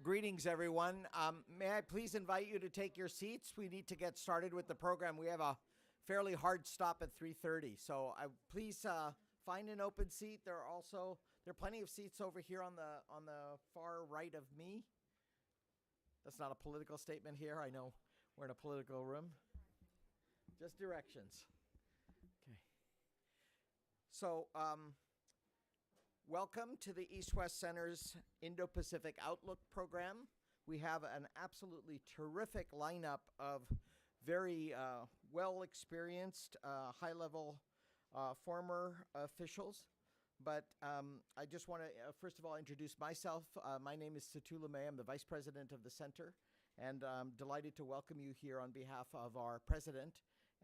Greetings, everyone. May I please invite you to take your seats? We need to get started with the program. We have a fairly hard stop at 3:30, so please find an open seat. There are plenty of seats over here on the far right of me. That's not a political statement here. I know we're in a political room. Just directions. Okay. So, welcome to the East-West Center's Indo-Pacific Outlook program. We have an absolutely terrific lineup of very well-experienced, high-level former officials. But I just want to, first of all, introduce myself. My name is Satu Limaye. I'm the Vice President of the Center, and I'm delighted to welcome you here on behalf of our President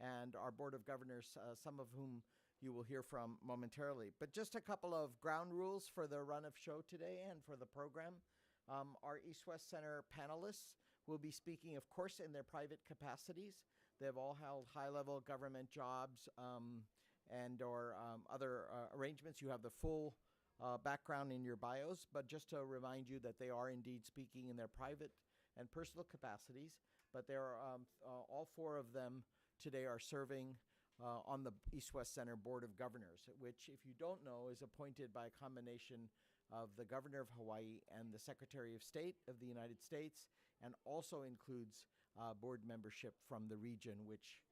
and our Board of Governors, some of whom you will hear from momentarily. But just a couple of ground rules for the run of show today and for the program. Our East-West Center panelists will be speaking, of course, in their private capacities. They've all held high-level government jobs and or other arrangements. You have the full background in your bios, but just to remind you that they are indeed speaking in their private and personal capacities. But there are all four of them today are serving on the East-West Center Board of Governors, which, if you don't know, is appointed by a combination of the Governor of Hawaii and the Secretary of State of the United States, and also includes board membership from the region which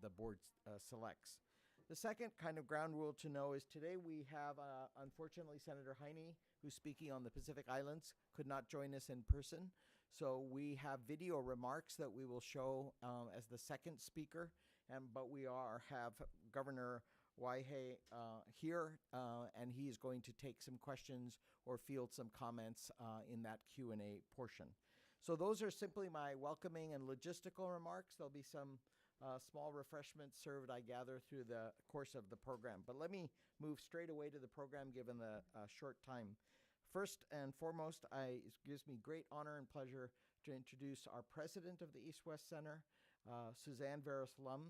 the board selects. The second kind of ground rule to know is today we have, unfortunately, Senator Heine, who's speaking on the Pacific Islands, could not join us in person. So we have video remarks that we will show as the second speaker. But we have Governor Waihee here, and he is going to take some questions or field some comments in that Q&A portion. So those are simply my welcoming and logistical remarks. There'll be some small refreshments served, I gather, through the course of the program. But let me move straight away to the program, given the short time. First and foremost, it gives me great honor and pleasure to introduce our president of the East-West Center, Suzanne Vares-Lum,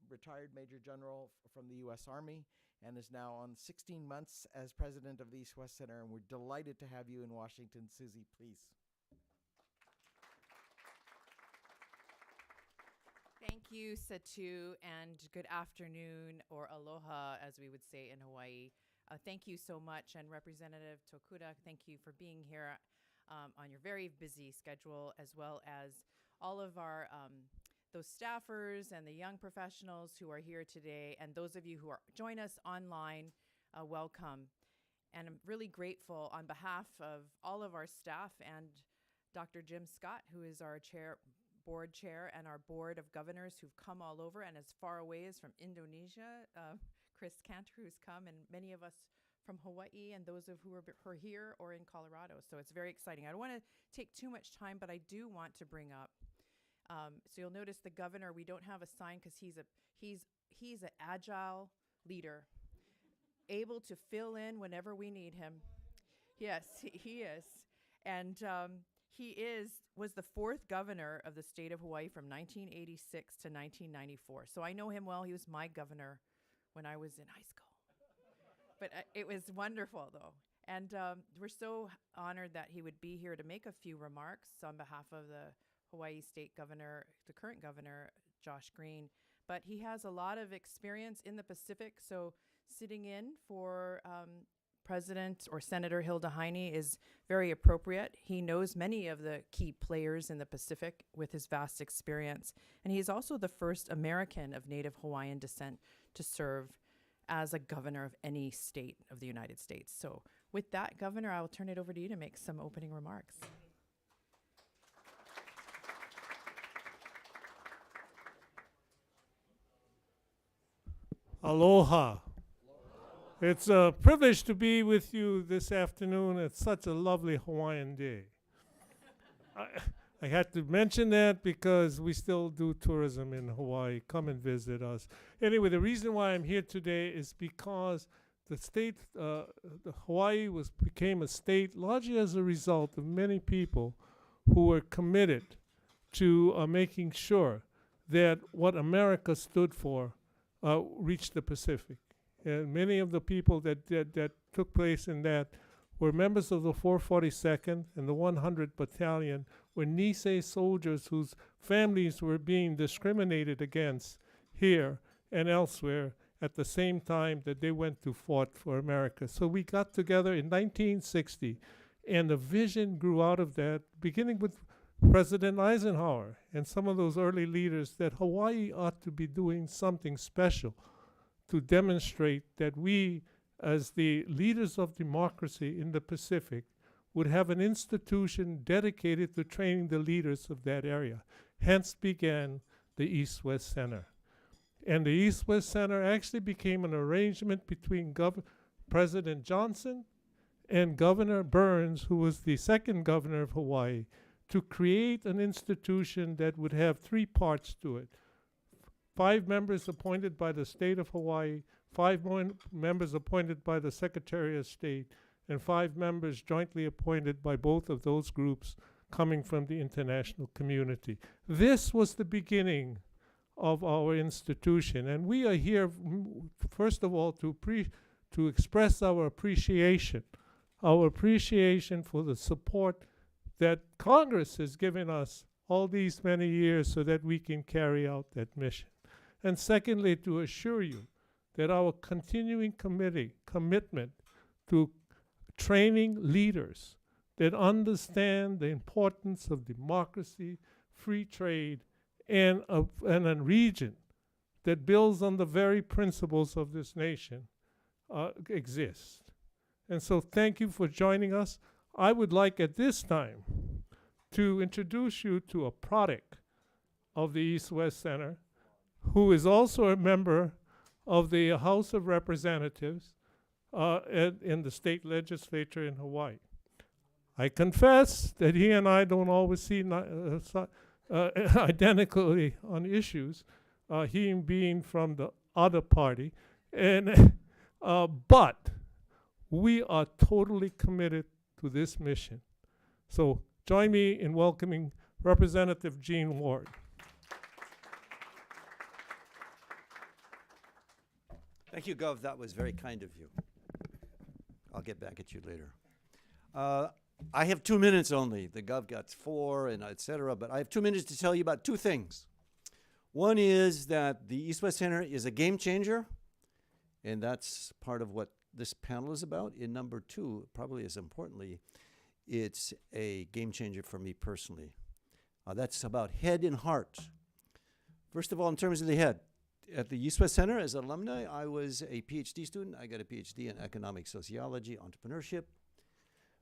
retired Major General from the U.S. Army, and is now on 16 months as president of the East-West Center, and we're delighted to have you in Washington. Susie, please. Thank you, Satu, and good afternoon, or aloha, as we would say in Hawaii. Thank you so much, and Representative Tokuda, thank you for being here on your very busy schedule, as well as all of our those staffers and the young professionals who are here today, and those of you who join us online, welcome. And I'm really grateful on behalf of all of our staff and Dr. Jim Scott, who is our board chair, and our board of governors who've come all over, and as far away as from Indonesia, Chris Cantor, who's come, and many of us from Hawaii, and those of who are here or in Colorado. So it's very exciting. I don't want to take too much time, but I do want to bring up, so you'll notice the governor, we don't have a sign because he's an agile leader, able to fill in whenever we need him. Yes, he is. And he was the fourth governor of the state of Hawaii from 1986 to 1994. So I know him well. He was my governor when I was in high school. But it was wonderful, though. And we're so honored that he would be here to make a few remarks on behalf of the Hawaii State Governor, the current governor, Josh Green. But he has a lot of experience in the Pacific, so sitting in for President or Senator Hilde Heine is very appropriate. He knows many of the key players in the Pacific with his vast experience. And he is also the first American of Native Hawaiian descent to serve as a governor of any state of the United States. So with that, Governor, I will turn it over to you to make some opening remarks. Aloha. It's a privilege to be with you this afternoon. It's such a lovely Hawaiian day. I had to mention that because we still do tourism in Hawaii. Come and visit us. Anyway, the reason why I'm here today is because the state, Hawaii became a state largely as a result of many people who were committed to making sure that what America stood for reached the Pacific. And many of the people that took place in that were members of the 442nd and the 100th Battalion, were Nisei soldiers whose families were being discriminated against here and elsewhere at the same time that they went to fought for America. So we got together in 1960, and the vision grew out of that, beginning with President Eisenhower and some of those early leaders, that Hawaii ought to be doing something special to demonstrate that we, as the leaders of democracy in the Pacific, would have an institution dedicated to training the leaders of that area. Hence began the East-West Center. And the East-West Center actually became an arrangement between President Johnson and Governor Burns, who was the second governor of Hawaii, to create an institution that would have three parts to it. 5 members appointed by the state of Hawaii, 5 members appointed by the Secretary of State, and 5 members jointly appointed by both of those groups coming from the international community. This was the beginning of our institution, and we are here, first of all, to express our appreciation for the support that Congress has given us all these many years so that we can carry out that mission. And secondly, to assure you that our continuing commitment to training leaders that understand the importance of democracy, free trade, and a region that builds on the very principles of this nation exists. And so thank you for joining us. I would like at this time to introduce you to a product of the East-West Center, who is also a member of the House of Representatives in the state legislature in Hawaii. I confess that he and I don't always see identically on issues, he being from the other party, and but we are totally committed to this mission. So join me in welcoming Representative Gene Ward. Thank you, Gov. That was very kind of you. I'll get back at you later. I have 2 minutes only. The Gov got 4 and et cetera, but I have 2 minutes to tell you about 2 things. One is that the East-West Center is a game changer, and that's part of what this panel is about. And number 2, probably as importantly, it's a game changer for me personally. That's about head and heart. First of all, in terms of the head, at the East-West Center as an alumni, I was a PhD student. I got a PhD in economic sociology, entrepreneurship.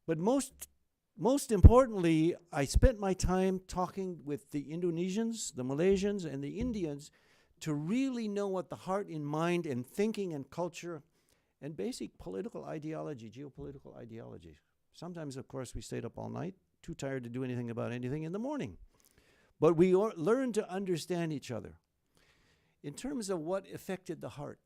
But most importantly, I spent my time talking with the Indonesians, the Malaysians, and the Indians to really know what the heart and mind and thinking and culture and basic political ideology, geopolitical ideology. Sometimes, of course, we stayed up all night, too tired to do anything about anything in the morning. But we learned to understand each other. In terms of what affected the heart,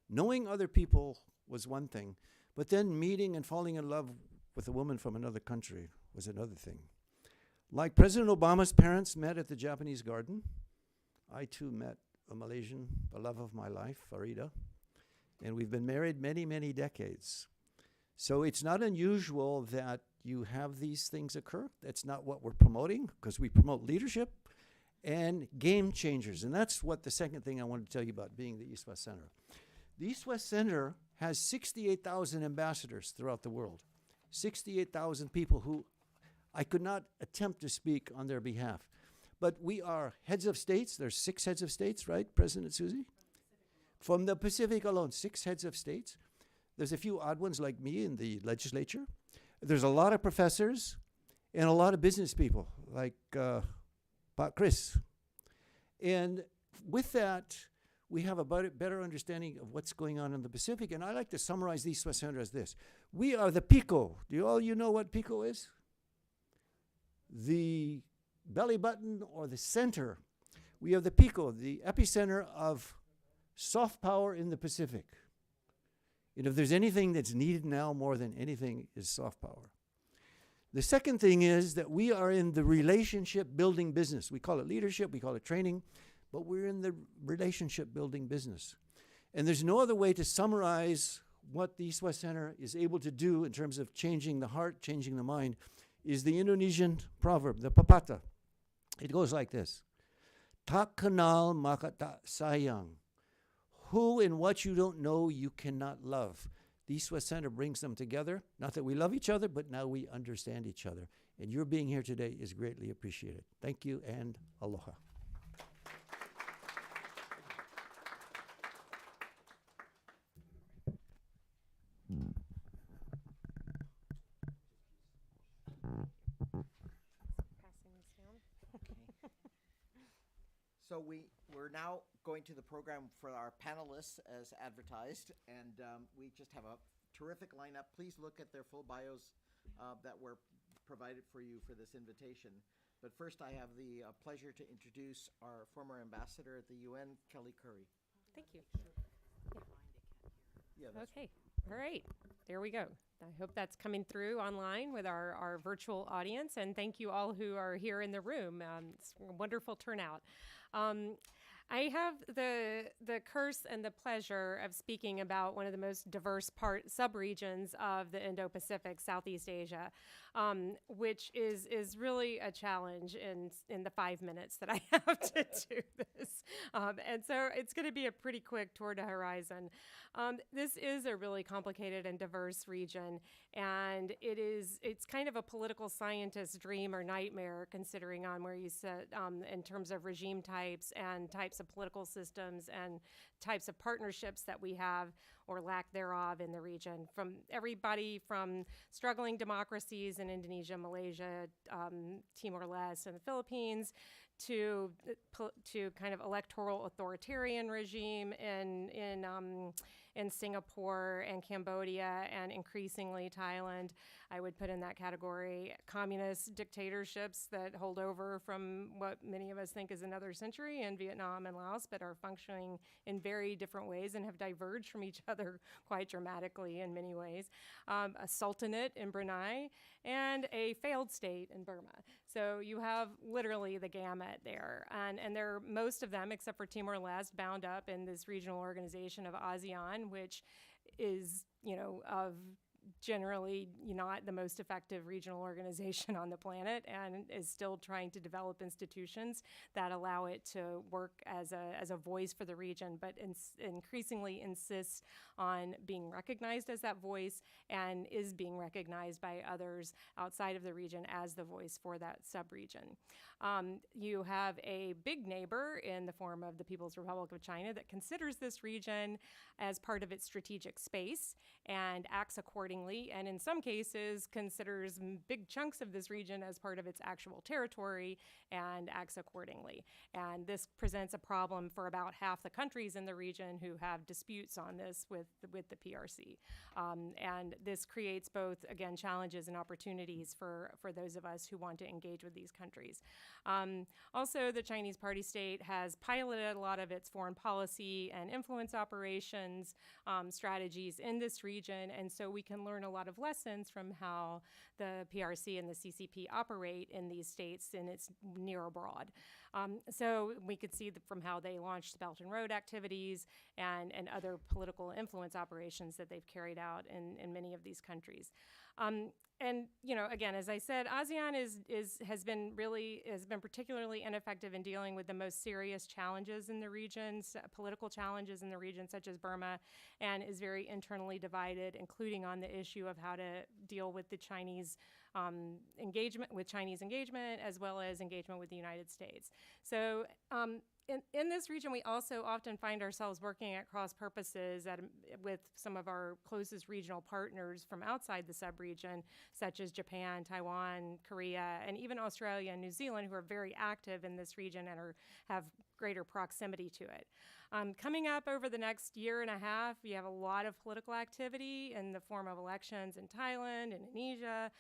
knowing other people was one thing, but then meeting and falling in love with a woman from another country was another thing. Like President Obama's parents met at the Japanese garden, I too met a Malaysian, the love of my life, Farida, and we've been married many, many decades. So it's not unusual that you have these things occur. That's not what we're promoting, because we promote leadership and game changers. And that's what the second thing I wanted to tell you about being the East-West Center. The East-West Center has 68,000 ambassadors throughout the world, 68,000 people who I could not attempt to speak on their behalf. But we are heads of states. There's 6 heads of states, right, President Susie? From the Pacific alone, 6 heads of states. There's a few odd ones like me in the legislature. There's a lot of professors and a lot of business people like Pat Chris. And with that, we have a better understanding of what's going on in the Pacific. And I like to summarize the East-West Center as this. We are the PICO. Do all you know what PICO is? The belly button or the center. We are the PICO, the epicenter of soft power in the Pacific. And if there's anything that's needed now more than anything is soft power. The second thing is that we are in the relationship building business. We call it leadership, we call it training, but we're in the relationship building business. And there's no other way to summarize what the East West Center is able to do in terms of changing the heart, changing the mind, is the Indonesian proverb, the pepatah. It goes like this. Tak kenal maka tak sayang. Who and what you don't know, you cannot love. The East West Center brings them together. Not that we love each other, but now we understand each other. And your being here today is greatly appreciated. Thank you and aloha. Passing this down. So we're now going to the program for our panelists as advertised, and we just have a terrific lineup. Please look at their full bios that were provided for you for this invitation. But first, I have the pleasure to introduce our former ambassador at the UN, Kellie Currie. Thank you. Yeah, that's Okay. All right. There we go. I hope that's coming through online with our virtual audience. And thank you all who are here in the room. It's a wonderful turnout. I have the curse and the pleasure of speaking about one of the most diverse subregions of the Indo-Pacific, Southeast Asia, which is really a challenge in the 5 minutes that I have to do this. And so it's going to be a pretty quick tour de horizon. This is a really complicated and diverse region, and it's kind of a political scientist's dream or nightmare, considering on where you sit in terms of regime types and types of political systems and types of partnerships that we have or lack thereof in the region. From everybody from struggling democracies in Indonesia, Malaysia, Timor-Leste, and the Philippines, to kind of electoral authoritarian regime in Singapore and Cambodia and increasingly Thailand. I would put in that category communist dictatorships that hold over from what many of us think is another century in Vietnam and Laos, but are functioning in very different ways and have diverged from each other quite dramatically in many ways. A sultanate in Brunei and a failed state in Burma. So you have literally the gamut there. And they're, most of them, except for Timor-Leste, bound up in this regional organization of ASEAN, which is, of generally not the most effective regional organization on the planet, and is still trying to develop institutions that allow it to work as a voice for the region, but increasingly insists on being recognized as that voice and is being recognized by others outside of the region as the voice for that subregion. You have a big neighbor in the form of the People's Republic of China that considers this region as part of its strategic space and acts accordingly, and in some cases considers big chunks of this region as part of its actual territory and acts accordingly. And this presents a problem for about half the countries in the region who have disputes on this with the PRC. And this creates both, again, challenges and opportunities for those of us who want to engage with these countries. Also, the Chinese party state has piloted a lot of its foreign policy and influence operations strategies in this region, and so we can learn a lot of lessons from how the PRC and the CCP operate in these states in its near abroad. So we could see from how they launched Belt and Road activities and other political influence operations that they've carried out in many of these countries. And again, as I said, ASEAN has been particularly ineffective in dealing with the most serious challenges in the region, political challenges in the region, such as Burma, and is very internally divided, including on the issue of how to deal with the Chinese engagement, as well as engagement with the United States. So in this region, we also often find ourselves working at cross purposes with some of our closest regional partners from outside the subregion, such as Japan, Taiwan, Korea, and even Australia and New Zealand, who are very active in this region and have greater proximity to it. Coming up over the next year and a half, you have a lot of political activity in the form of elections in Thailand, Indonesia,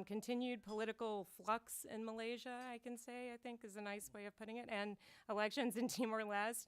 continued political flux in Malaysia, I can say, I think is a nice way of putting it, and elections in Timor-Leste.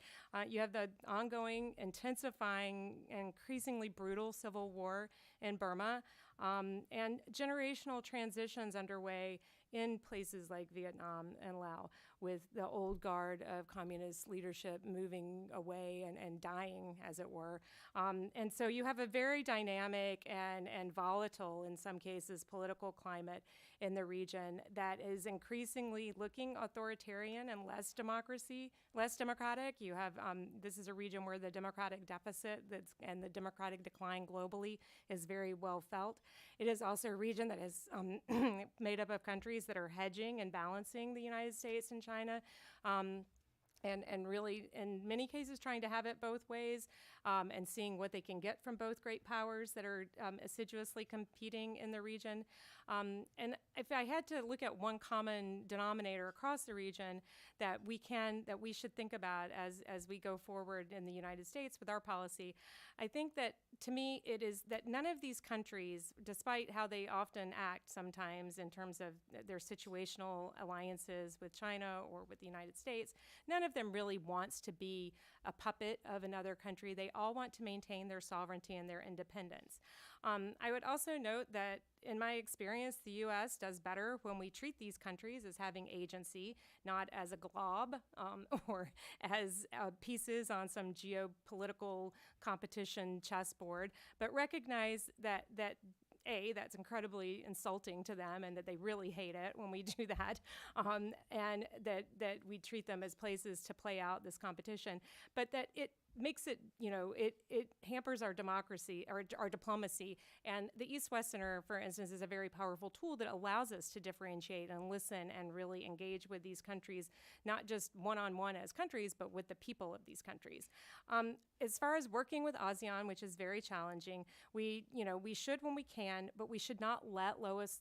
You have the ongoing, intensifying, increasingly brutal civil war in Burma, and generational transitions underway in places like Vietnam and Laos, with the old guard of communist leadership moving away and dying, as it were. And so you have a very dynamic and volatile, in some cases, political climate in the region that is increasingly looking authoritarian and less democratic. You have, this is a region where the democratic deficit and the democratic decline globally is very well felt. It is also a region that is made up of countries that are hedging and balancing the United States and China. And really, in many cases, trying to have it both ways, and seeing what they can get from both great powers that are assiduously competing in the region. And if I had to look at one common denominator across the region that we should think about as we go forward in the United States with our policy, I think that, to me, it is that none of these countries, despite how they often act sometimes in terms of their situational alliances with China or with the United States, none of them really wants to be a puppet of another country. They all want to maintain their sovereignty and their independence. I would also note that, in my experience, the U.S. does better when we treat these countries as having agency, not as a glob or as pieces on some geopolitical competition chessboard, but recognize that that's incredibly insulting to them and that they really hate it when we do that, and that we treat them as places to play out this competition, but that it makes it, it hampers our democracy, our diplomacy. And the East-West Center, for instance, is a very powerful tool that allows us to differentiate and listen and really engage with these countries, not just one-on-one as countries, but with the people of these countries. As far as working with ASEAN, which is very challenging, we should when we can, but we should not let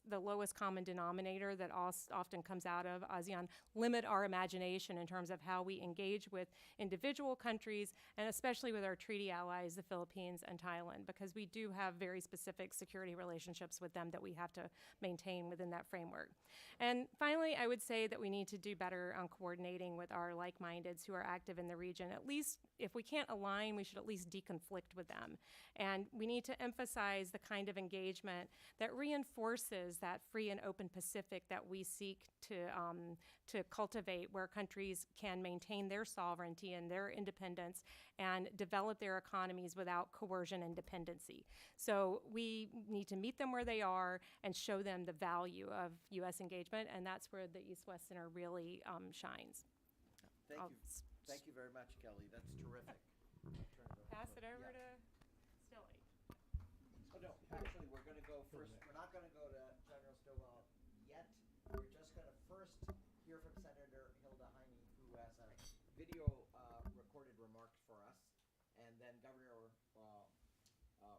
the lowest common denominator that often comes out of ASEAN limit our imagination in terms of how we engage with individual countries, and especially with our treaty allies, the Philippines and Thailand, because we do have very specific security relationships with them that we have to maintain within that framework. And finally, I would say that we need to do better on coordinating with our like-mindeds who are active in the region. At least, if we can't align, we should at least deconflict with them. And we need to emphasize the kind of engagement that reinforces that free and open Pacific that we seek to cultivate, where countries can maintain their sovereignty and their independence and develop their economies without coercion and dependency. So we need to meet them where they are and show them the value of U.S. engagement, and that's where the East-West Center really shines. Thank you very much, Kelly. That's terrific. Pass it over to Stilly. Oh, no, actually, we're going to go first. We're not going to go to General Stilwell yet. We're just going to first hear from Senator Hilda Heine, who has a video recorded remarks for us, and then Governor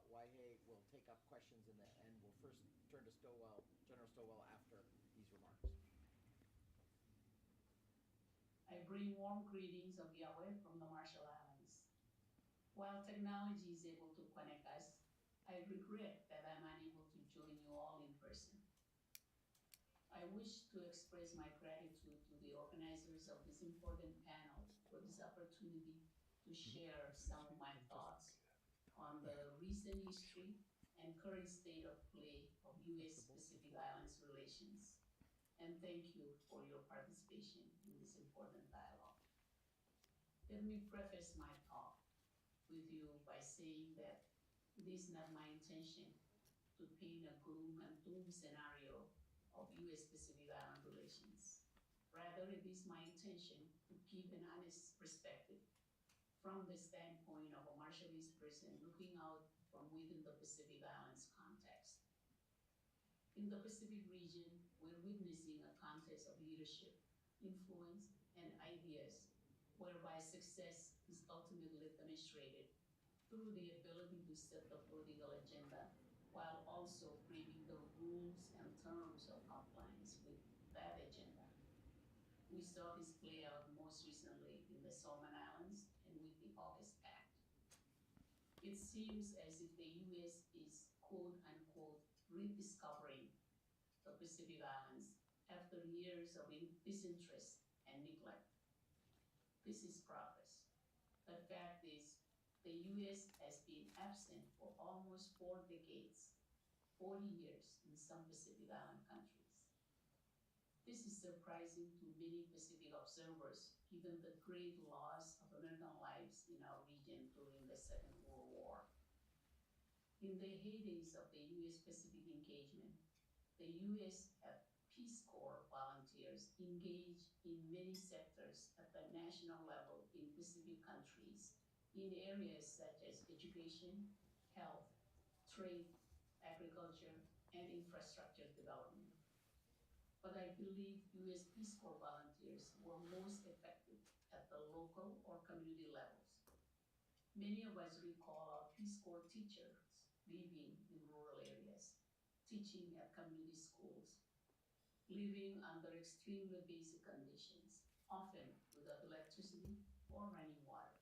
Waihee will take up questions and we'll first turn to General Stilwell after these remarks. I bring warm greetings of Yahweh from the Marshall Islands. While technology is able to connect us, I regret that I'm unable to join you all in person. I wish to express my gratitude to the organizers of this important panel for this opportunity to share some of my thoughts on the recent history and current state of play of U.S.-Pacific Islands relations. And thank you for your participation in this important dialogue. Let me preface my talk with you by saying that it is not my intention to paint a gloom and doom scenario of U.S.-Pacific Island relations. Rather, it is my intention to give an honest perspective from the standpoint of a Marshallese person looking out from within the Pacific Islands context. In the Pacific region, we're witnessing a contest of leadership, influence, and ideas, whereby success is ultimately demonstrated through the ability to set the political agenda while also framing the rules and terms of compliance with that agenda. We saw this play out most recently in the Solomon Islands and with the AUKUS Pact. It seems as if the U.S. is quote-unquote rediscovering the Pacific Islands after years of disinterest and neglect. This is progress. The fact is, the U.S. has been absent for almost 4 decades, 40 years in some Pacific Island countries. This is surprising to many Pacific observers, given the great loss of American lives in our region during the Second World War. In the heydays of the U.S. Pacific engagement, the U.S. had Peace Corps volunteers engaged in many sectors at the national level in Pacific countries in areas such as education, health, trade, agriculture, and infrastructure development. But I believe U.S. Peace Corps volunteers were most effective at the local or community levels. Many of us recall our Peace Corps teachers living in rural areas, teaching at community schools, living under extremely basic conditions, often without electricity or running water.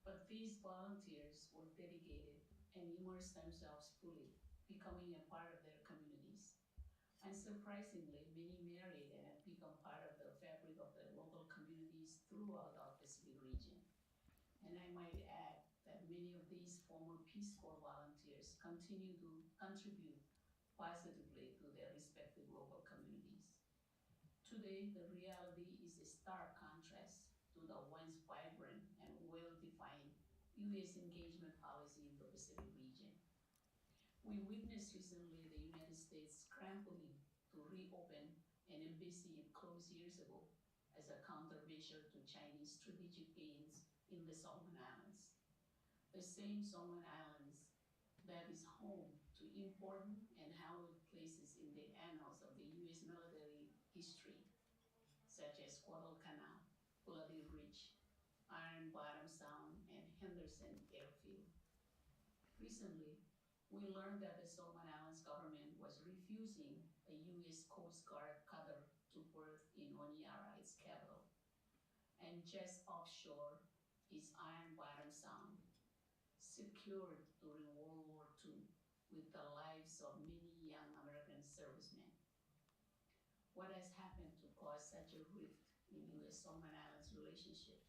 But these volunteers were dedicated and immersed themselves fully, becoming a part of their communities. Unsurprisingly, many married and have become part of the fabric of their local communities throughout our Pacific region. And I might add that many of these former Peace Corps volunteers continue to contribute positively to their respective local communities. Today, the reality is a stark contrast to the once vibrant and well-defined U.S. engagement policy in the Pacific region. We witnessed recently the United States scrambling to reopen an embassy it closed years ago as a countermeasure to Chinese strategic gains in the Solomon Islands. The same Solomon Islands that is home to important and hallowed places in the annals of the U.S. military history, such as Guadalcanal, Bloody Ridge, Iron Bottom Sound, and Henderson Airfield. Recently, we learned that the Solomon Islands government was refusing a U.S. Coast Guard cutter to berth in Honiara, its capital. And just offshore is Iron Bottom Sound, secured during World War II with the lives of many young American servicemen. What has happened to cause such a rift in U.S. Solomon Islands relationship?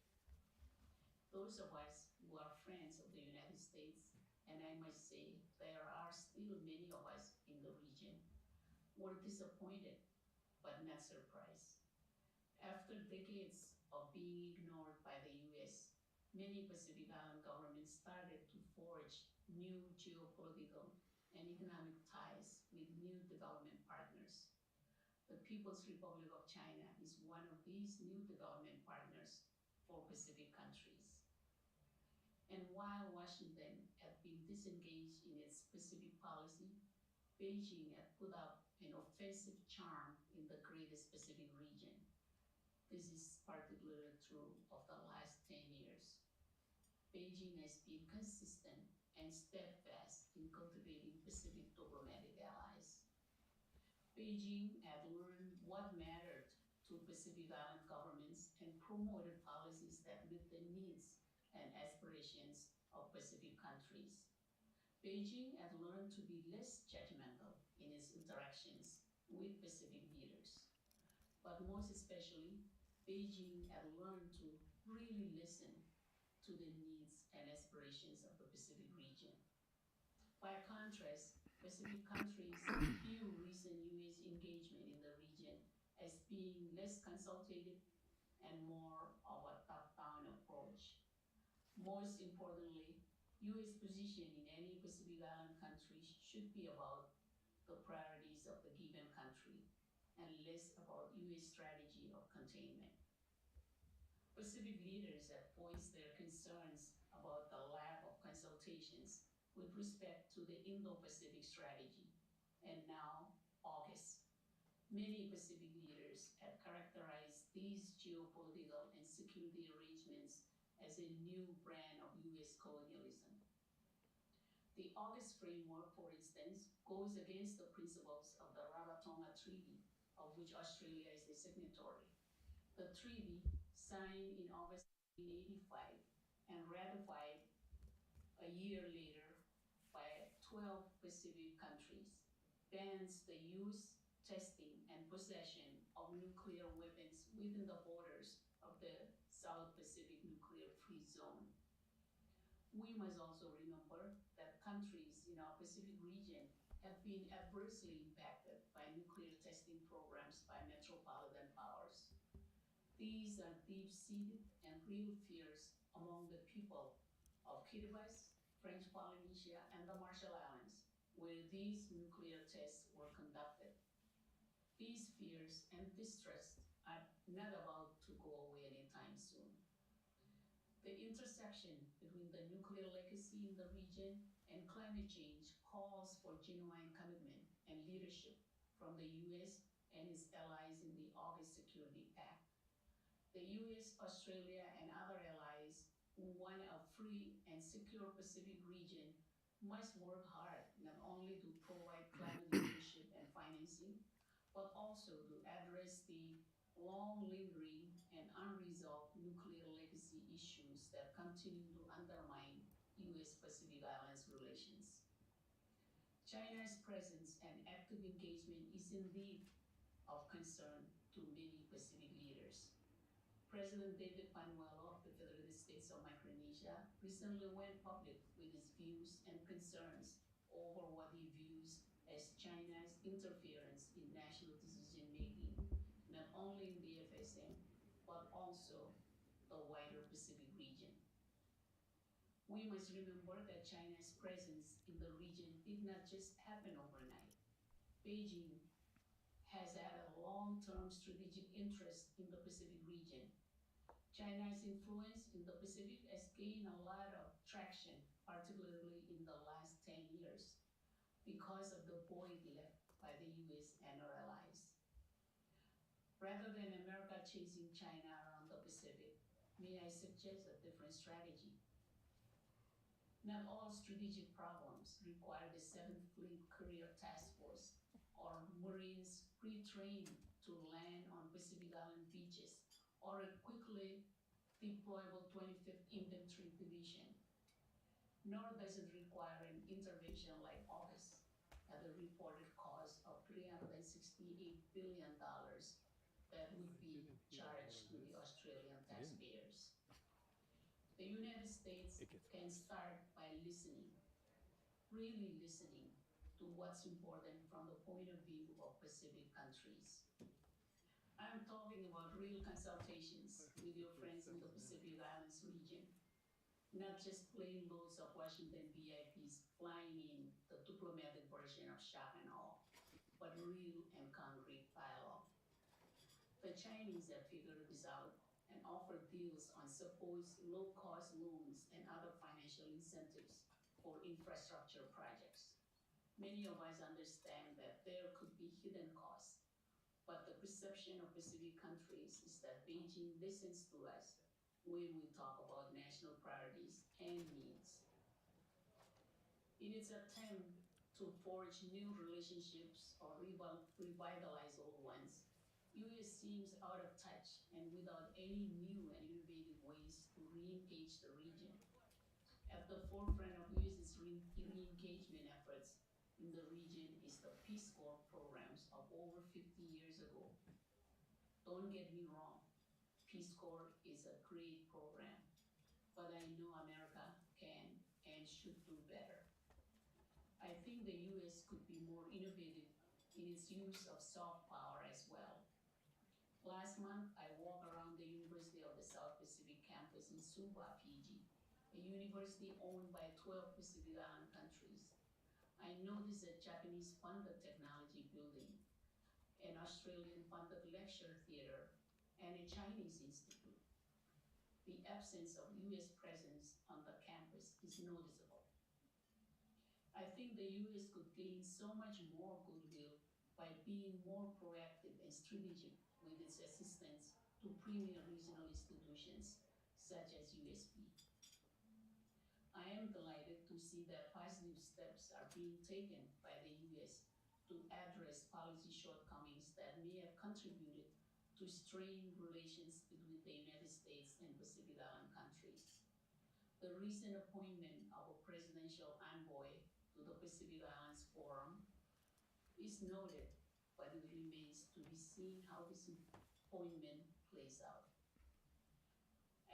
Those of us who are friends of the United States, and I must say there are still many of us in the region, were disappointed but not surprised. After decades of being ignored by the U.S., many Pacific Island governments started to forge new geopolitical and economic ties with new development partners. The People's Republic of China is one of these new development partners for Pacific countries. And while Washington had been disengaged in its Pacific policy, Beijing had put up an offensive charm in the greatest Pacific region. This is particularly true of the last 10 years. Beijing has been consistent and steadfast in cultivating Pacific diplomatic allies. Beijing had learned what mattered to Pacific Island governments and promoted policies that met the needs and aspirations of Pacific countries. Beijing had learned to be less judgmental in its interactions with Pacific leaders. But most especially, Beijing had learned to really listen to the needs and aspirations of the Pacific region. By contrast, Pacific countries view recent U.S. engagement in the region as being less consultative and more of a top-down approach. Most importantly, U.S. position in any Pacific Island country should be about the priorities of the given country and less about U.S. strategy of containment. Pacific leaders have voiced their concerns about the lack of consultations with respect to the Indo-Pacific strategy. And now, August, many Pacific leaders have characterized these geopolitical and security arrangements as a new brand of U.S. colonialism. The August framework, for instance, goes against the principles of the Rarotonga Treaty, of which Australia is a signatory. The treaty, signed in August 1985 and ratified a year later by 12 Pacific countries, bans the use, testing, and possession of nuclear weapons within the borders of the South Pacific Nuclear Free Zone. We must also remember that countries in our Pacific region have been adversely impacted by nuclear testing programs by These are deep-seated and real fears among the people of Kiribati, French Polynesia, and the Marshall Islands, where these nuclear tests were conducted. These fears and distrust are not about to go away anytime soon. The intersection between the nuclear legacy in the region and climate change calls for genuine commitment and leadership from the US and its allies in the August Security Pact. The US, Australia, and other allies who want a free and secure Pacific region must work hard not only to provide climate leadership and financing, but also to address the long lingering and unresolved nuclear legacy issues that continue to undermine US Pacific Islands relations. China's presence and active engagement is indeed of concern to many Pacific leaders. President David Panuelo of the Federated States of Micronesia recently went public with his views and concerns over what he views as China's interference in national decision-making, not only in the FSM, but also the wider Pacific region. We must remember that China's presence in the region did not just happen overnight. Beijing has had a long-term strategic interest in the Pacific region. China's influence in the Pacific has gained a lot of traction, particularly in the last 10 years, because of the void left by the US and our allies. Rather than America chasing China around the Pacific, may I suggest a different strategy? Not all strategic problems require the 7th Fleet Career Task Force or Marines pre-trained to land on Pacific Island beaches or a quickly deployable 25th Infantry Division. Nor does it require an intervention like AUKUS at a reported cost of $368 billion that would be charged to the Australian taxpayers. The United States can start by listening, really listening to what's important from the point of view of Pacific countries. I'm talking about real consultations with your friends in the Pacific Islands region, not just plain loads of Washington VIPs flying in the diplomatic version of shock and awe, but real and concrete dialogue. The Chinese have figured this out and offer deals on supposed low-cost loans and other financial incentives for infrastructure projects. Many of us understand that there could be hidden costs, but the perception of Pacific countries is that Beijing listens to us when we talk about national priorities and needs. In its attempt to forge new relationships or revitalize old ones, US seems out of touch and without any new and innovative ways to re-engage the region. At the forefront of US's re-engagement efforts in the region is the Peace Corps programs of over 50 years ago. Don't get me wrong, Peace Corps is a great program, but I know America can and should do better. I think the US could be more innovative in its use of soft power as well. Last month, I walked around the University of the South Pacific campus in Suva, Fiji, a university owned by 12 Pacific Island countries. I noticed a Japanese-funded technology building, an Australian-funded lecture theater, and a Chinese institute. The absence of US presence on the campus is noticeable. I think the US could gain so much more goodwill by being more proactive and strategic with its assistance to premier regional institutions such as USB. I am delighted to see that positive steps are being taken by the US to address policy shortcomings that may have contributed to strained relations between the United States and Pacific Island countries. The recent appointment of a presidential envoy to the Pacific Islands Forum is noted, but it remains to be seen how this appointment plays out.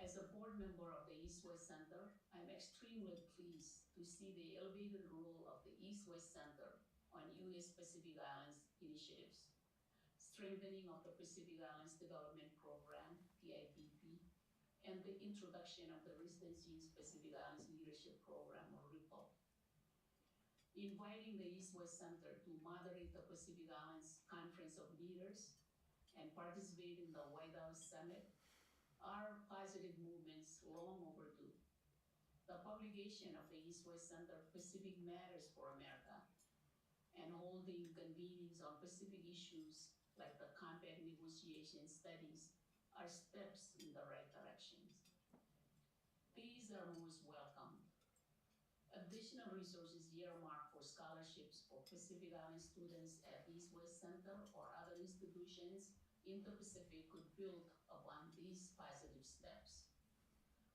As a board member of the East-West Center, I'm extremely pleased to see the elevated role of the East-West Center on US Pacific Islands initiatives, strengthening of the Pacific Islands Development Program, and the introduction of the Residency in Pacific Islands Leadership Program, or RIPPLE. Inviting the East-West Center to moderate the Pacific Islands Conference of Leaders and participate in the White House Summit are positive movements long overdue. The publication of the East-West Center Pacific Matters for America and holding convenings on Pacific issues like the compact negotiation studies are steps in the right directions. These are most welcome. Additional resources earmarked for scholarships for Pacific Island students at East-West Center or other institutions in the Pacific could build upon these positive steps.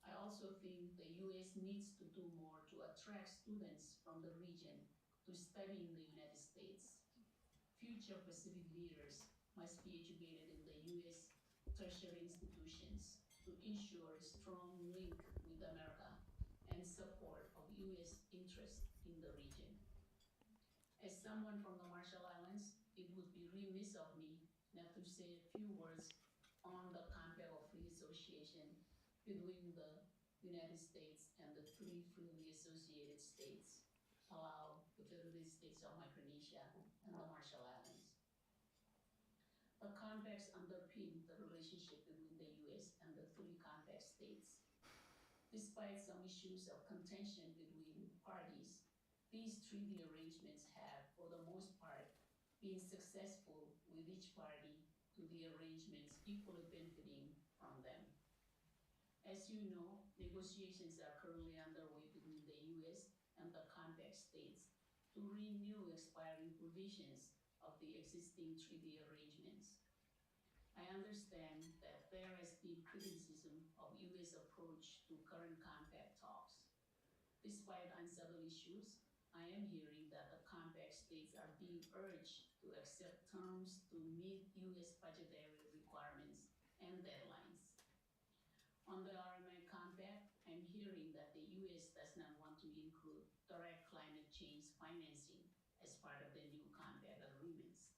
I also think the U.S. needs to do more to attract students from the region to study in the United States. Future Pacific leaders must be educated in the U.S. tertiary institutions to ensure a strong link with America and support of U.S. interest in the region. As someone from the Marshall Islands, it would be remiss of me not to say a few words on the Compact of Free Association between the United States and the three freely associated states, Palau, the Federated States of Micronesia, and the Marshall Islands. The compacts underpin the relationship between the U.S. and the three compact states. Despite some issues of contention between parties, these treaty arrangements have, for the most part, been successful, with each party to the arrangements equally benefiting from them. As you know, negotiations are currently underway between the U.S. and the compact states to renew expiring provisions of the existing treaty arrangements. I understand that there has been criticism of U.S. approach to current compact talks. Despite unsettled issues, I am hearing that the compact states are being urged to accept terms to meet U.S. budgetary requirements and deadlines. On the RMI compact, I'm hearing that the U.S. does not want to include direct climate change financing as part of the new compact agreements.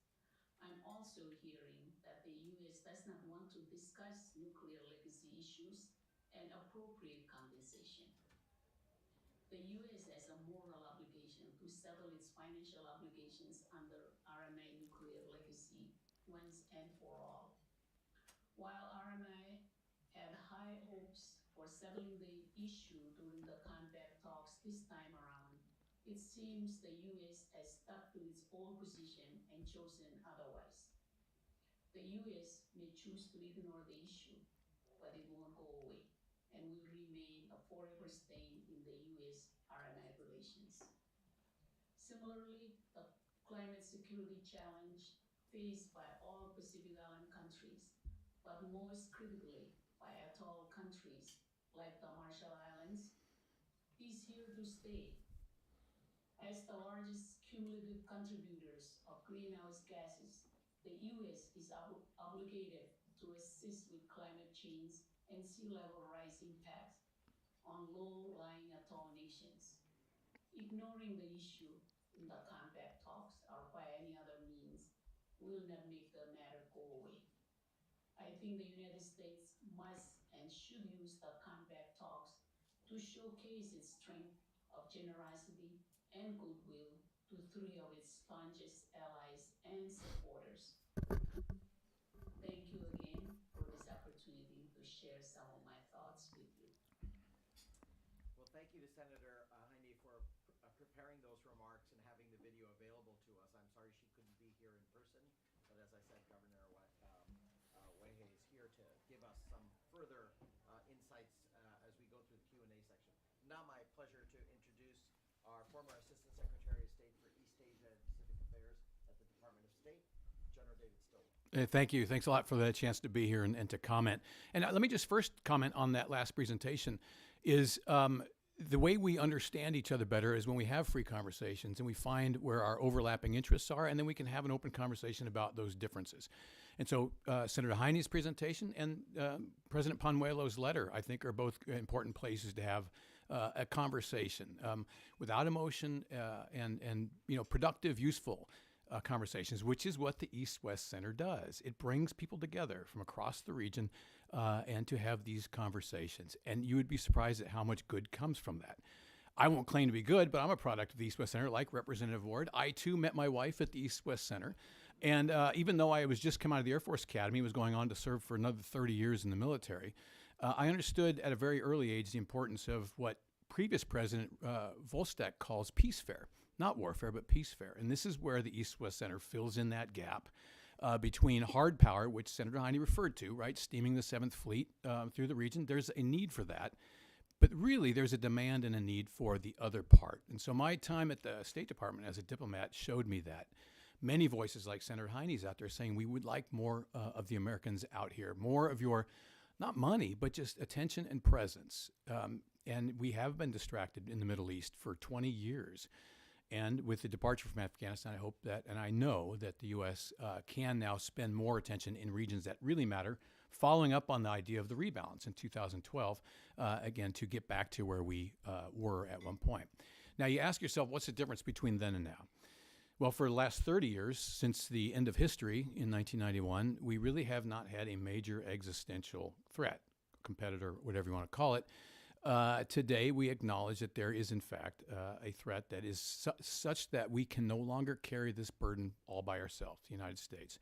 I'm also hearing that the U.S. does not want to discuss nuclear legacy issues and appropriate compensation. The U.S. has a moral obligation to settle its financial obligations under RMA nuclear legacy once and for all. While RMA had high hopes for settling the issue during the compact talks this time around, it seems the U.S. has stuck to its old position and chosen otherwise. The U.S. may choose to ignore the issue, but it won't go away and will remain a forever stain in the U.S. RMI relations. Similarly, the climate security challenge faced by all Pacific Island countries, but most critically by atoll countries like the Marshall Islands, is here to stay. As the largest cumulative contributors of greenhouse gases, the U.S. is obligated to assist with climate change and sea level rise impacts on low-lying atoll nations. Ignoring the issue in the compact talks or by any other means will not make the matter go away. I think the United States must and should use the compact talks to showcase its strength of generosity and goodwill to three of its staunchest allies and supporters. Thank you again for this opportunity to share some of my thoughts with you. Well, thank you to Senator Heine for preparing those remarks and having the video available to us. I'm sorry she couldn't be here in person, but as I said, Governor Waihee is here to give us some further insights as we go through the Q&A section. Now my pleasure to introduce our former Assistant Secretary of State for East Asia and Pacific Affairs at the Department of State, General David Stilwell. Thank you. Thanks a lot for the chance to be here and to comment. And let me just first comment on that last presentation is the way we understand each other better is when we have free conversations and we find where our overlapping interests are, and then we can have an open conversation about those differences. And so Senator Heine's presentation and President Panuelo's letter, I think, are both important places to have a conversation without emotion and productive, useful. conversations, which is what the East-West Center does. It brings people together from across the region and to have these conversations. And you would be surprised at how much good comes from that. I won't claim to be good, but I'm a product of the East-West Center, like Representative Ward. I, too, met my wife at the East-West Center. And even though I was just come out of the Air Force Academy, was going on to serve for another 30 years in the military, I understood at a very early age the importance of what previous President Volstead calls peace fair. Not warfare, but peace fair. And this is where the East-West Center fills in that gap between hard power, which Senator Heine referred to, right, steaming the 7th Fleet through the region. There's a need for that. But really, there's a demand and a need for the other part. And so my time at the State Department as a diplomat showed me that. Many voices like Senator Heine's out there saying we would like more of the Americans out here, more of your, not money, but just attention and presence. And we have been distracted in the Middle East for 20 years. And with the departure from Afghanistan, I hope that, and I know that the U.S. Can now spend more attention in regions that really matter, following up on the idea of the rebalance in 2012, again, to get back to where we were at one point. Now, you ask yourself, what's the difference between then and now? Well, for the last 30 years, since the end of history in 1991, we really have not had a major existential threat, competitor, whatever you want to call it. Today, we acknowledge that there is, in fact, a threat that is such that we can no longer carry this burden all by ourselves, the United States.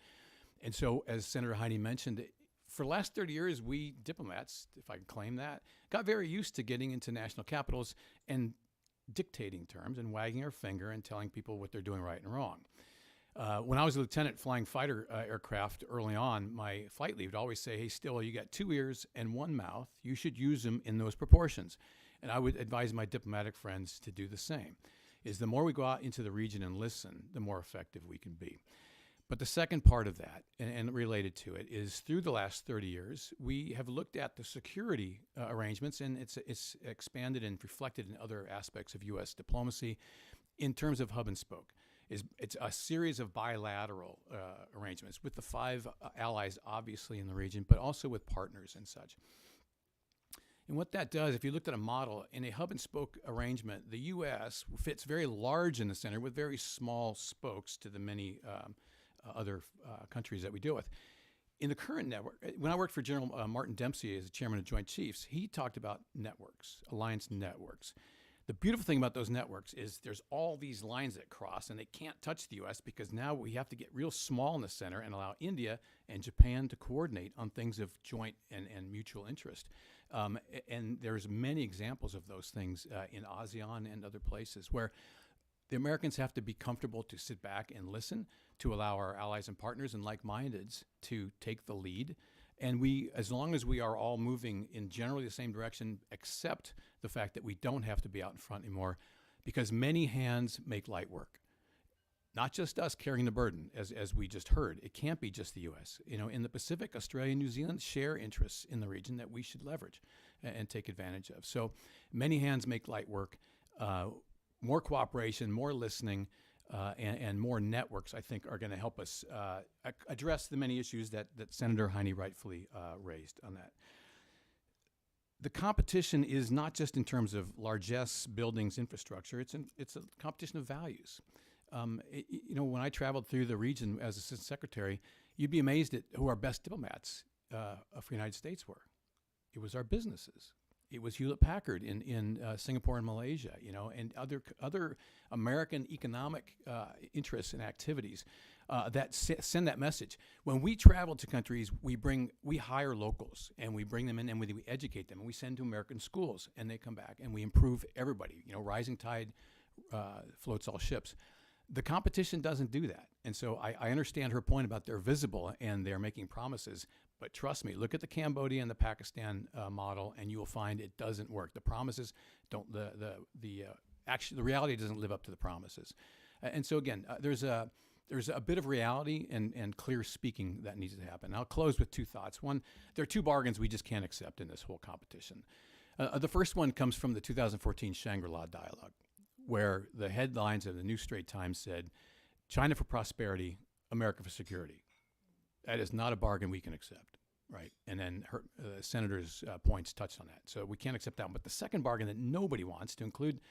And so, as Senator Heine mentioned, for the last 30 years, we diplomats, if I can claim that, got very used to getting into national capitals and dictating terms and wagging our finger and telling people what they're doing right and wrong. When I was a lieutenant flying fighter aircraft early on, my flight lead would always say, hey, Stilwell, you got 2 ears and 1 mouth. You should use them in those proportions. And I would advise my diplomatic friends to do the same, is the more we go out into the region and listen, the more effective we can be. But the second part of that, and related to it, is through the last 30 years, we have looked at the security arrangements, and it's expanded and reflected in other aspects of U.S. diplomacy in terms of hub and spoke. It's a series of bilateral arrangements with the 5 allies, obviously, in the region, but also with partners and such. And what that does, if you looked at a model, in a hub and spoke arrangement, the U.S. fits very large in the center with very small spokes to the many other countries that we deal with. In the current network, when I worked for General Martin Dempsey as the chairman of Joint Chiefs, he talked about networks, alliance networks. The beautiful thing about those networks is there's all these lines that cross, and they can't touch the U.S. because now we have to get real small in the center and allow India and Japan to coordinate on things of joint and mutual interest. And there's many examples of those things in ASEAN and other places where the Americans have to be comfortable to sit back and listen, to allow our allies and partners and like-mindeds to take the lead. And we, as long as we are all moving in generally the same direction, accept the fact that we don't have to be out in front anymore, because many hands make light work. Not just us carrying the burden, as we just heard. It can't be just the U.S. You know, in the Pacific, Australia and New Zealand share interests in the region that we should leverage and take advantage of. So many hands make light work. More cooperation, more listening, and more networks, I think, are going to help us address the many issues that Senator Heine rightfully raised on that. The competition is not just in terms of largesse, buildings, infrastructure. It's a competition of values. You know, when I traveled through the region as Assistant Secretary, you'd be amazed at who our best diplomats for the United States were. It was our businesses. It was Hewlett-Packard in Singapore and Malaysia, you know, and other American economic interests and activities that send that message. When we travel to countries, we hire locals and we bring them in and we educate them and we send to American schools and they come back and we improve everybody. You know, rising tide floats all ships. The competition doesn't do that. And so I understand her point about they're visible and they're making promises. But trust me, look at the Cambodia and the Pakistan model, and you will find it doesn't work. The promises don't. Actually, the reality doesn't live up to the promises. And so again, there's a bit of reality and clear speaking that needs to happen. I'll close with 2 thoughts. One, there are 2 bargains we just can't accept in this whole competition. The first one comes from the 2014 Shangri-La dialogue, where the headlines of the New Straits Times said, "China for prosperity, America for security." That is not a bargain we can accept, right? And then her senator's points touched on that. So we can't accept that one. But the second bargain that nobody wants, to include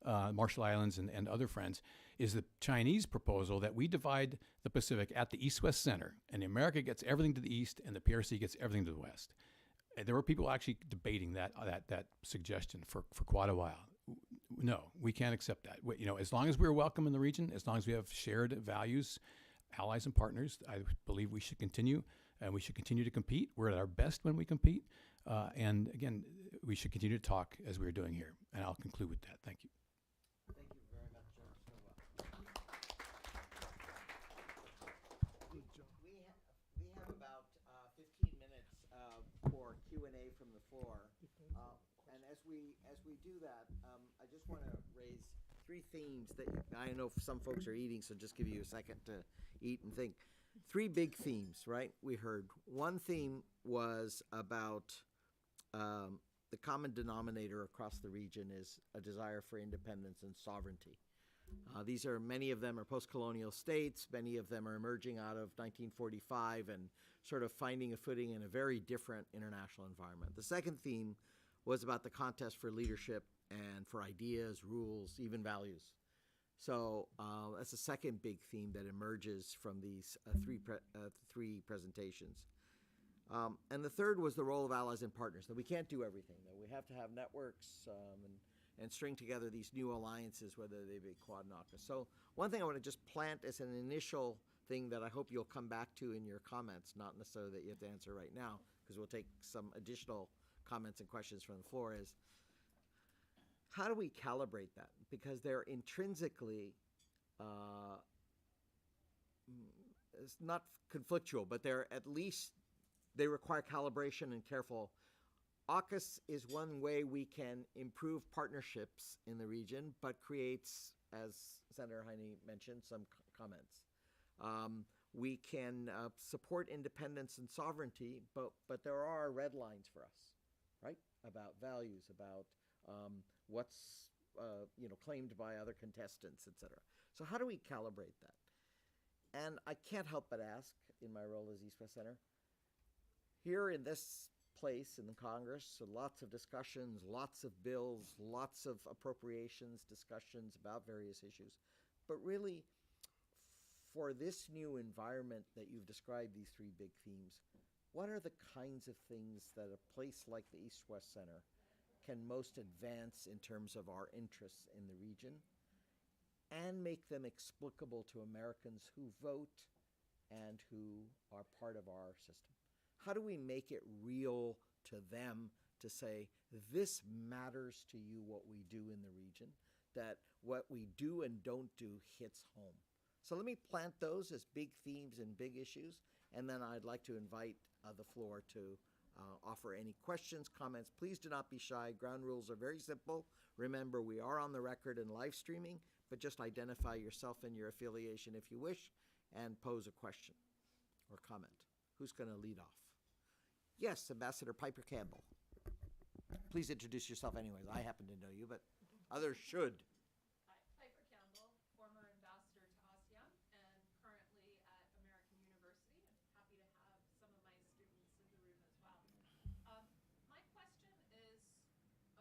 Marshall Islands and other friends, is the Chinese proposal that we divide the Pacific at the east-west center, and America gets everything to the east, and the PRC gets everything to the west. And there were people actually debating that suggestion for quite a while. No, we can't accept that. As long as we're welcome in the region, as long as we have shared values, allies and partners, I believe we should continue, and we should continue to compete. We're at our best when we compete. And again, we should continue to talk as we're doing here. And I'll conclude with that. Thank you. Thank you very much, Stilwell. We have about 15 minutes for Q&A from the floor. And as we do that, I just want to raise three themes that I know some folks are eating, so just give you a second to eat and think. Three big themes, right? We heard one theme was about the common denominator across the region is a desire for independence and sovereignty. Many of them are post-colonial states. Many of them are emerging out of 1945 and sort of finding a footing in a very different international environment. The second theme was about the contest for leadership and for ideas, rules, even values. So that's the second big theme that emerges from these three presentations. And the third was the role of allies and partners, that we can't do everything, that we have to have networks and string together these new alliances, whether they be Quad and AUKUS. So one thing I want to just plant as an initial thing that I hope you'll come back to in your comments, not necessarily that you have to answer right now, because we'll take some additional comments and questions from the floor, is how do we calibrate that? Because they're intrinsically, it's not conflictual, but they're at least, they require calibration and careful. AUKUS is one way we can improve partnerships in the region, but creates, as Senator Heine mentioned, some comments. We can support independence and sovereignty, but there are red lines for us, right? About values, about what's claimed by other contestants, et cetera. So how do we calibrate that? And I can't help but ask, in my role as East West Center, here in this place in the Congress, so lots of discussions, lots of bills, lots of appropriations, discussions about various issues. But really, for this new environment that you've described, these three big themes, what are the kinds of things that a place like the East West Center can most advance in terms of our interests in the region and make them explicable to Americans who vote and who are part of our system? How do we make it real to them to say, this matters to you, what we do in the region, that what we do and don't do hits home? So let me plant those as big themes and big issues, and then I'd like to invite the floor to offer any questions, comments. Please do not be shy. Ground rules are very simple. Remember, we are on the record and live streaming, but just identify yourself and your affiliation if you wish, and pose a question or comment. Who's going to lead off? Yes, Ambassador Piper Campbell. Please introduce yourself anyways. I happen to know you, but others should. Hi, Piper Campbell, former ambassador to ASEAN and currently at American University. I'm happy to have some of my students in the room as well. My question is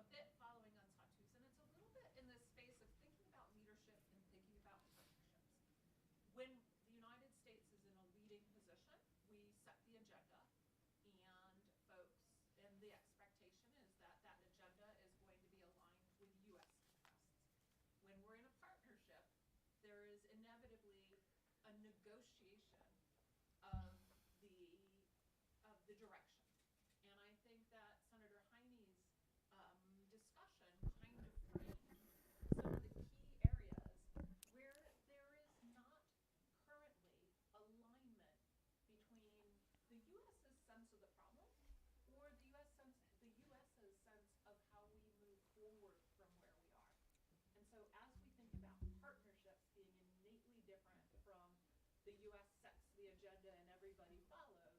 a bit following on Satu's, and it's a little bit in the space of thinking about leadership and thinking about partnerships. When the United States is in a leading position, we set the agenda, and the expectation is that that agenda is going to be aligned with U.S. interests. When we're in a partnership, there is inevitably a negotiation of the direction. And I think that Senator Heine's discussion kind of framed some of the key areas where there is not currently alignment between the U.S.'s sense of the problem or the U.S.'s sense of how we move forward from where we are. And so as we think about partnerships being innately different from the U.S. sets the agenda and everybody follows,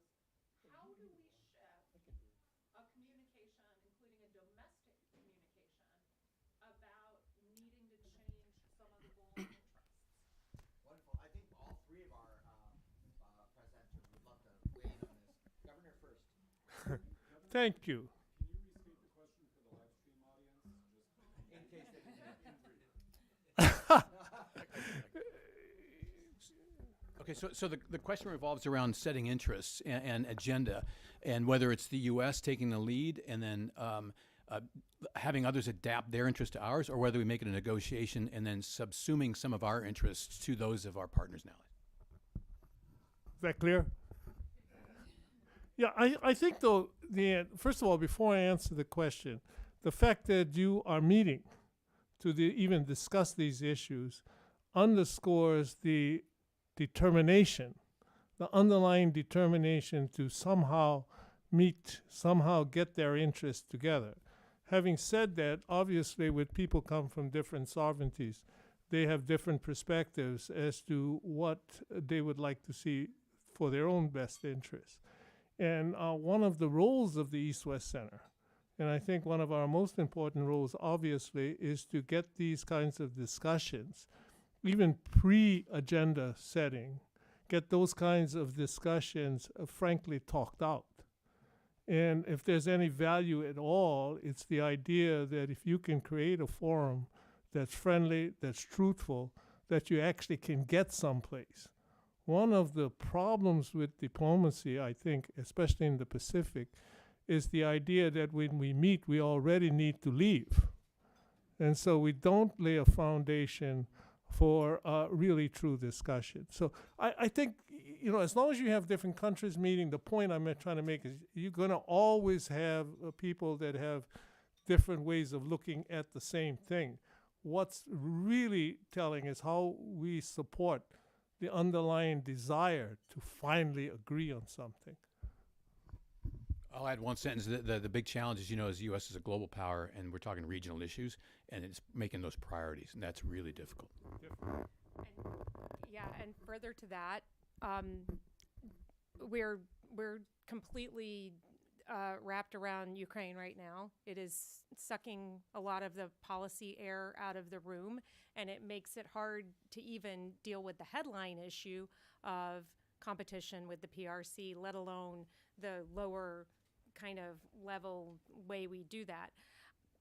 how do we shift a communication, including a domestic communication, about needing to change some of the goals and interests? Wonderful. I think all three of our presenters would love to weigh in on this. Governor first. Thank you. Can you restate the question for the live stream audience? Just In case they didn't hear. Okay, so the question revolves around setting interests and agenda, and whether it's the U.S. taking the lead and then having others adapt their interest to ours, or whether we make it a negotiation and then subsuming some of our interests to those of our partners now. Is that clear? Yeah, I think though, first of all, before I answer the question, the fact that you are meeting to even discuss these issues underscores the determination, the underlying determination to somehow meet, somehow get their interests together. Having said that, obviously with people come from different sovereignties, they have different perspectives as to what they would like to see for their own best interests. And one of the roles of the East-West Center, and I think one of our most important roles, obviously, is to get these kinds of discussions, even pre-agenda setting, get those kinds of discussions frankly talked out. And if there's any value at all, it's the idea that if you can create a forum that's friendly, that's truthful, that you actually can get someplace. One of the problems with diplomacy, I think, especially in the Pacific, is the idea that when we meet, we already need to leave. And so we don't lay a foundation for really true discussion. So I think, as long as you have different countries meeting, the point I'm trying to make is you're going to always have people that have different ways of looking at the same thing. What's really telling is how we support the underlying desire to finally agree on something. I'll add one sentence. The big challenge is, as the U.S. is a global power, and we're talking regional issues, and it's making those priorities, and that's really difficult. And further to that, we're completely wrapped around Ukraine right now. It is sucking a lot of the policy air out of the room, and it makes it hard to even deal with the headline issue of competition with the PRC, let alone the lower kind of level way we do that.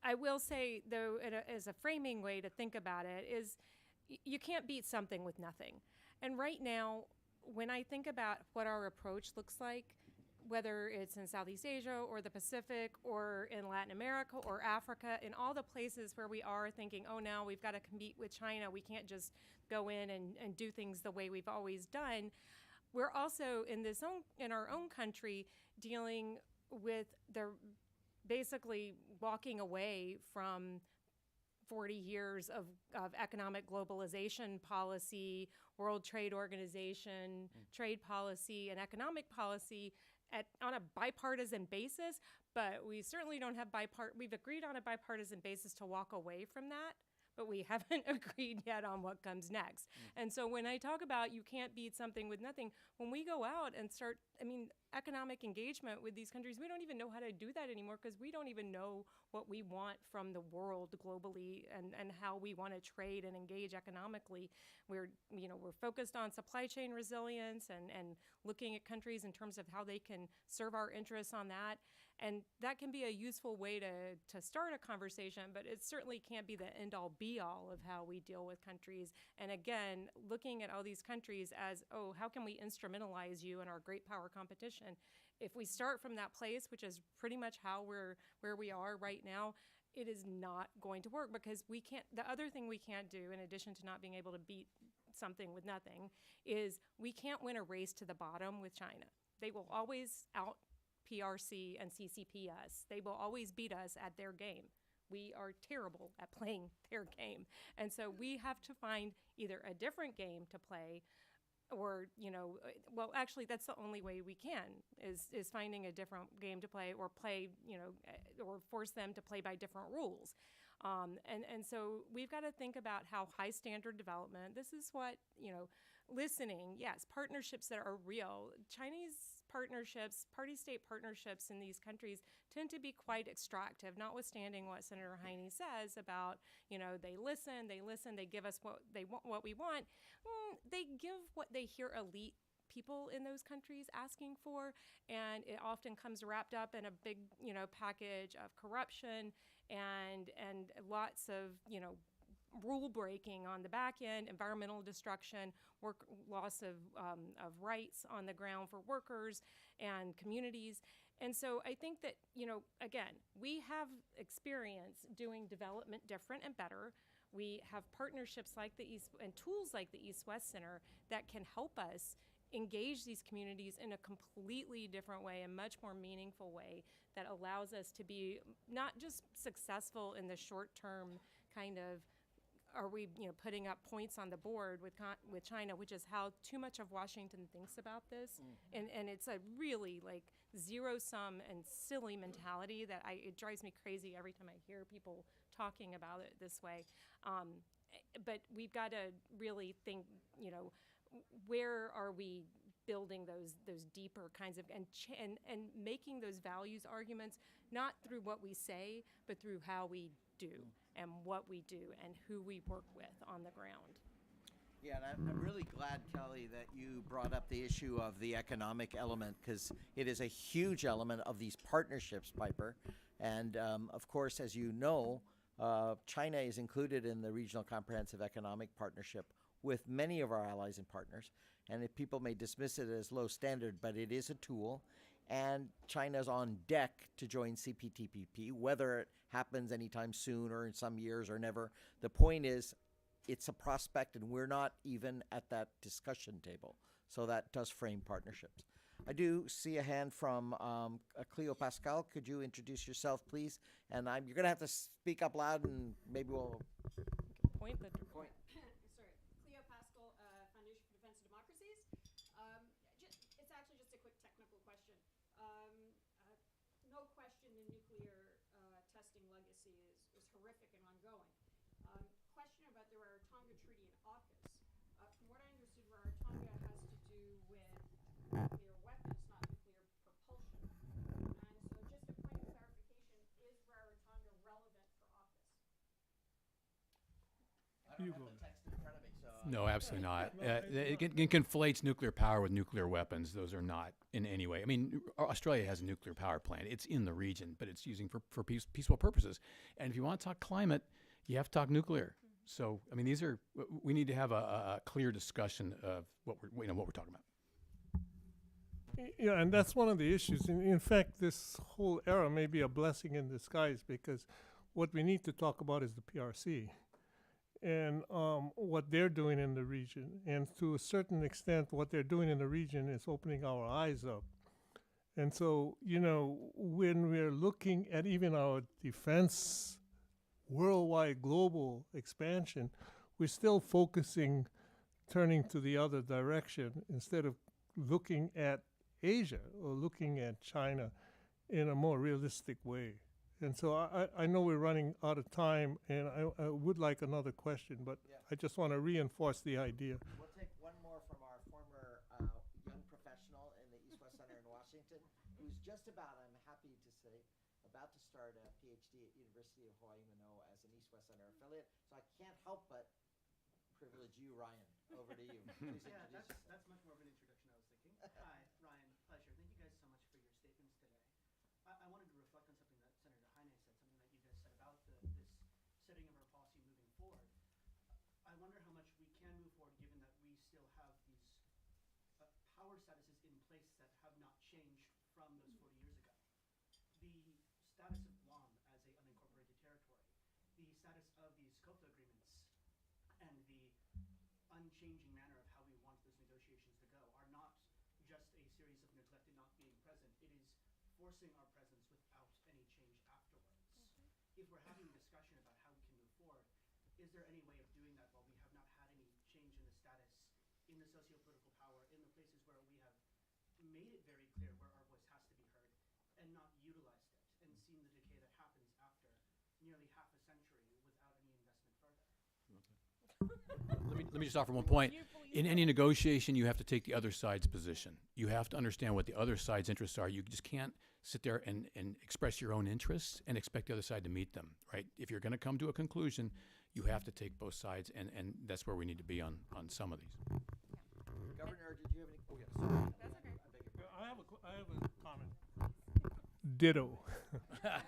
I will say, though, as a framing way to think about it, is you can't beat something with nothing. And right now, when I think about what our approach looks like, whether it's in Southeast Asia or the Pacific or in Latin America or Africa, in all the places where we are thinking, oh, now we've got to compete with China, we can't just go in and do things the way we've always done. We're also in our own country dealing with the basically walking away from 40 years of economic globalization policy, World Trade Organization, trade policy, and economic policy on a bipartisan basis, but we certainly don't have we've agreed on a bipartisan basis to walk away from that, but we haven't agreed yet on what comes next. And so when I talk about you can't beat something with nothing, when we go out and start, economic engagement with these countries, we don't even know how to do that anymore because we don't even know what we want from the world globally and how we want to trade and engage economically. We're focused on supply chain resilience and looking at countries in terms of how they can serve our interests on that. And that can be a useful way to start a conversation, but it certainly can't be the end-all be-all of how we deal with countries. And again, looking at all these countries as, how can we instrumentalize you in our great power competition? If we start from that place, which is pretty much where we are right now, it is not going to work because the other thing we can't do, in addition to not being able to beat something with nothing, is we can't win a race to the bottom with China. They will always out PRC and CCP us. They will always beat us at their game. We are terrible at playing their game. And so we have to find either a different game to play or, actually that's the only way we can is finding a different game to play or play, or force them to play by different rules. And so we've got to think about how high standard development, this is what, listening, yes, partnerships that are real. Chinese partnerships, party-state partnerships in these countries tend to be quite extractive, notwithstanding what Senator Heine says about, they listen, they give us what we want. They give what they hear elite people in those countries asking for, and it often comes wrapped up in a big, package of corruption and lots of, rule breaking on the back end, environmental destruction, loss of rights on the ground for workers and communities. And so I think that, again, we have experience doing development different and better. We have partnerships like the East and tools like the East-West Center that can help us engage these communities in a completely different way, a much more meaningful way that allows us to be not just successful in the short term kind of, are we putting up points on the board with China, which is how too much of Washington thinks about this. And it's a really like zero-sum and silly mentality that it drives me crazy every time I hear people talking about it this way. But we've got to really think, where are we building those deeper kinds of, and making those values arguments, not through what we say, but through how we do and what we do and who we work with on the ground. Yeah, and I'm really glad, Kelly, that you brought up the issue of the economic element, because it is a huge element of these partnerships, Piper. And of course, as you know, China is included in the Regional Comprehensive Economic Partnership with many of our allies and partners. And if people may dismiss it as low standard, but it is a tool. And China's on deck to join CPTPP, whether it happens anytime soon or in some years or never. The point is, it's a prospect, and we're not even at that discussion table. So that does frame partnerships. I do see a hand from Cleo Pascal. Could you introduce yourself, please? And you're going to have to speak up loud, and maybe we'll point. Sorry, Cleo Pascal, Foundation for Defense of Democracies. It's actually just a quick technical question. No question the nuclear testing legacy is horrific and ongoing. Question about the Rarotonga Treaty in AUKUS. From what I understood, Rarotonga has to do with nuclear weapons, not nuclear propulsion. And so just a point of clarification, is Rarotonga relevant for AUKUS? I don't have the text in front of me, so No, absolutely not. It conflates nuclear power with nuclear weapons. Those are not in any way. I mean, Australia has a nuclear power plant. It's in the region, but it's using for peaceful purposes. And if you want to talk climate, you have to talk nuclear. So, I mean, we need to have a clear discussion of what we're talking about. Yeah, and that's one of the issues. In fact, this whole era may be a blessing in disguise, because what we need to talk about is the PRC and what they're doing in the region. And to a certain extent, what they're doing in the region is opening our eyes up. And so, when we're looking at even our defense worldwide global expansion, we're still turning to the other direction instead of looking at Asia or looking at China in a more realistic way. And so I know we're running out of time, and I would like another question, but yeah. I just want to reinforce the idea. We'll take one more from our former young professional in the East-West Center in Washington, who's just about, I'm happy to say, about to start a PhD at University of Hawaii Manoa as an East-West Center affiliate. So I can't help but privilege you, Ryan. Over to you. Please Yeah, introduce yourself. that's much more of an introduction I was thinking. Hi, Ryan, pleasure. Thank you guys so much for your statements today. I wanted to reflect on something that Senator Heine said, something that you guys said about this setting of our policy moving forward. I wonder how much we can move forward given that we still have these power statuses in place that have not changed from those 40 years ago. The status of Guam as a unincorporated territory, the status of these COFA agreements, and the unchanging manner of how we want those negotiations to go are not just a series of neglect and not being present. It is forcing our presence without any change afterwards. If we're having a discussion about how we can move forward, is there any way of doing that while we have not had any change in the status, in the socio-political power, in the places where we have made it very clear where our voice has to be heard, and not utilized it, and seen the decay that happens after nearly half a century without any investment further? Let me just offer one point. In any negotiation, you have to take the other side's position. You have to understand what the other side's interests are. You just can't sit there and express your own interests and expect the other side to meet them, right? If you're going to come to a conclusion, you have to take both sides, and that's where we need to be on some of these. Governor, did you have any? Oh, yes. Sorry. That's okay. I have a comment. Ditto. Yeah,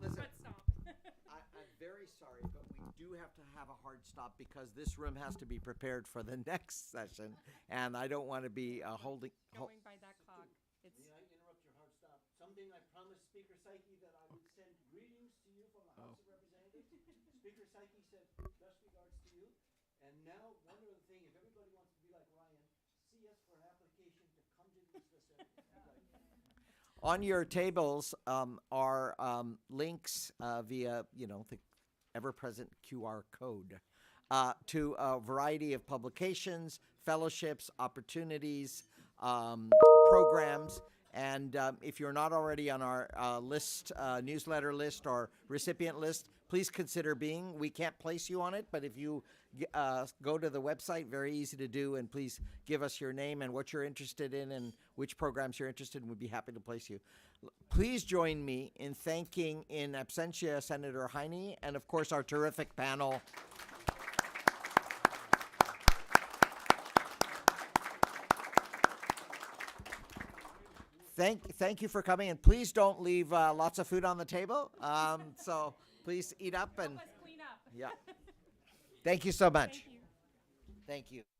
Listen, but stop. I'm very sorry, but we do have to have a hard stop because this room has to be prepared for the next session, and I don't want to be holding. Going by that clock. It's May I interrupt your hard stop? Something I promised Speaker Psyche that I would send greetings to you from the House of Representatives. Speaker Psyche said best regards to you. And now, one other thing, if everybody wants to be like Ryan, see us for an application to come to these facilities. On your tables are links via, the ever-present QR code to a variety of publications, fellowships, opportunities, programs. And if you're not already on our list, newsletter list or recipient list, please consider being. We can't place you on it, but if you go to the website, very easy to do, and please give us your name and what you're interested in and which programs you're interested in. We'd be happy to place you. Please join me in thanking in absentia Senator Heine and, of course, our terrific panel. Thank you for coming, and please don't leave lots of food on the table. So please eat up and help us clean up. yeah. Thank you so much. Thank you. Thank you.